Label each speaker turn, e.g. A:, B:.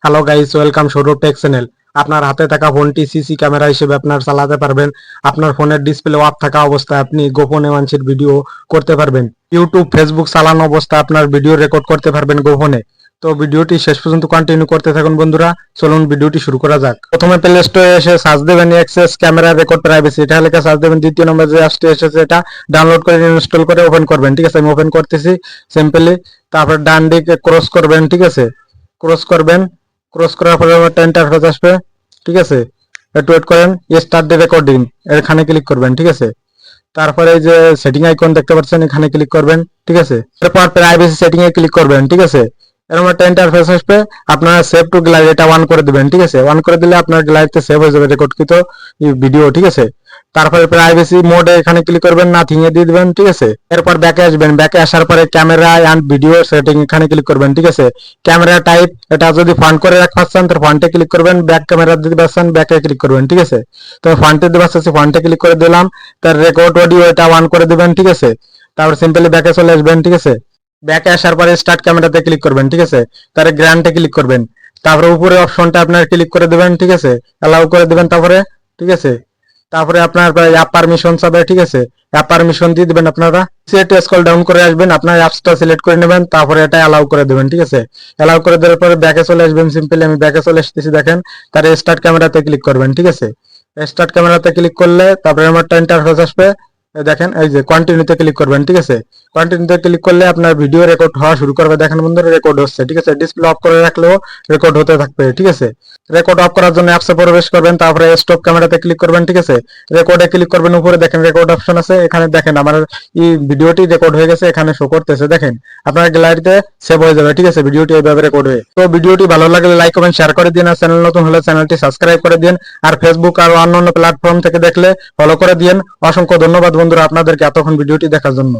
A: Hello guys, welcome Sourav take channel. আপনার হাতে থাকা ফোনটি সিসি ক্যামেরা হিসেবে আপনার চালাতে পারবেন। আপনার ফোনের ডিসপ্লে অফ থাকা অবস্থায় আপনি গোপনে মানুষের ভিডিও করতে পারবেন। ইউটিউব, ফেসবুক চালানো অবস্থায় আপনার ভিডিও রেকর্ড করতে পারবেন গোপনে। তো ভিডিওটি শেষ পর্যন্ত কন্টিনিউ করতে থাকুন বন্ধুরা। চলুন ভিডিওটি শুরু করা যাক। প্রথমে প্লে স্টোরে এসে সার্চ দেবেন এক্সেস ক্যামেরা রেকর্ড প্রাইভেসি, এটা লেখা সার্চ দেবেন। দ্বিতীয় নম্বর যে অ্যাপসটি এসেছে এটা ডাউনলোড করে ইনস্টল করে ওপেন করবেন। ঠিক আছে, আমি ওপেন করতেছি সিম্পলি। তারপর ডান দিকে ক্রস করবেন। ঠিক আছে, ক্রস করবেন। ক্রস করার পরে একটা ইন্টারফেস আসবে। ঠিক আছে, একটু ওয়েট করেন। স্টার্ট দ্য রেকর্ডিং এখানে ক্লিক করবেন। ঠিক আছে, তারপরে এই যে সেটিং আইকন দেখতে পাচ্ছেন এখানে ক্লিক করবেন। ঠিক আছে, এরপর প্রাইভেসি সেটিং এ ক্লিক করবেন। ঠিক আছে, এরকম একটা ইন্টারফেস আসবে। আপনারা সেভ টু গ্যালারি এটা অন করে দিবেন। ঠিক আছে, অন করে দিলে আপনার গ্যালারিতে সেভ হয়ে যাবে রেকর্ডকৃত ভিডিও। ঠিক আছে, তারপরে প্রাইভেসি মোডে এখানে ক্লিক করবেন, নাথিং এ দিয়ে দিবেন। ঠিক আছে, এরপর ব্যাকে আসবেন। ব্যাকে আসার পরে ক্যামেরা এন্ড ভিডিও সেটিং এখানে ক্লিক করবেন। ঠিক আছে, ক্যামেরা টাইপ এটা যদি ফ্রন্ট করে রাখতে চান তাহলে ফ্রন্টে ক্লিক করবেন। ব্যাক ক্যামেরা দিতে পারছেন ব্যাকে ক্লিক করবেন। ঠিক আছে, তো ফ্রন্টে দিতে পারছি, ফ্রন্টে ক্লিক করে দিলাম। তার রেকর্ড অডিও এটা অন করে দিবেন। ঠিক আছে, তারপর সিম্পলি ব্যাকে চলে আসবেন। ঠিক আছে, ব্যাকে আসার পরে স্টার্ট ক্যামেরাতে ক্লিক করবেন। ঠিক আছে, তার গ্র্যান্ডে ক্লিক করবেন। তারপরে উপরে অপশনটা আপনার ক্লিক করে দিবেন। ঠিক আছে, অ্যালাউ করে দিবেন। তারপরে ঠিক আছে, তারপরে আপনার অ্যাপ পারমিশন চাবে। ঠিক আছে, অ্যাপ পারমিশন দিয়ে দিবেন। আপনারা সেট স্ক্রল ডাউন করে আসবেন, আপনার অ্যাপসটা সিলেক্ট করে নেবেন, তারপরে এটা অ্যালাউ করে দেবেন। ঠিক আছে, অ্যালাউ করে দেওয়ার পরে ব্যাকে চলে আসবেন। সিম্পলি আমি ব্যাকে চলে এসেছি, দেখেন। তার স্টার্ট ক্যামেরাতে ক্লিক করবেন। ঠিক আছে, স্টার্ট ক্যামেরাতে ক্লিক করলে তারপরে আমার ইন্টারফেস আসবে। দেখেন এই যে কন্টিনিউতে ক্লিক করবেন। ঠিক আছে, কন্টিনিউতে ক্লিক করলে আপনার ভিডিও রেকর্ড হওয়া শুরু করবে। দেখেন বন্ধুরা, রেকর্ড হচ্ছে। ঠিক আছে, ডিসপ্লে অফ করে রাখলেও রেকর্ড হতে থাকবে। ঠিক আছে, রেকর্ড অফ করার জন্য অ্যাপসে প্রবেশ করবেন, তারপরে স্টপ ক্যামেরাতে ক্লিক করবেন। ঠিক আছে, রেকর্ডে ক্লিক করবেন। উপরে দেখেন রেকর্ড অপশন আছে, এখানে দেখেন আমার এই ভিডিওটি রেকর্ড হয়ে গেছে, এখানে শো করতেছে। দেখেন আপনার গ্যালারিতে সেভ হয়ে যাবে। ঠিক আছে, ভিডিওটি এইভাবে রেকর্ড হয়ে। তো ভিডিওটি ভালো লাগলে লাইক কমেন্ট শেয়ার করে দিন, আর চ্যানেল নতুন হলে চ্যানেলটি সাবস্ক্রাইব করে দিন, আর ফেসবুক আর অন্যান্য প্ল্যাটফর্ম থেকে দেখলে ফলো করে দিন। অসংখ্য ধন্যবাদ বন্ধুরা আপনাদেরকে এতক্ষণ ভিডিওটি দেখার জন্য।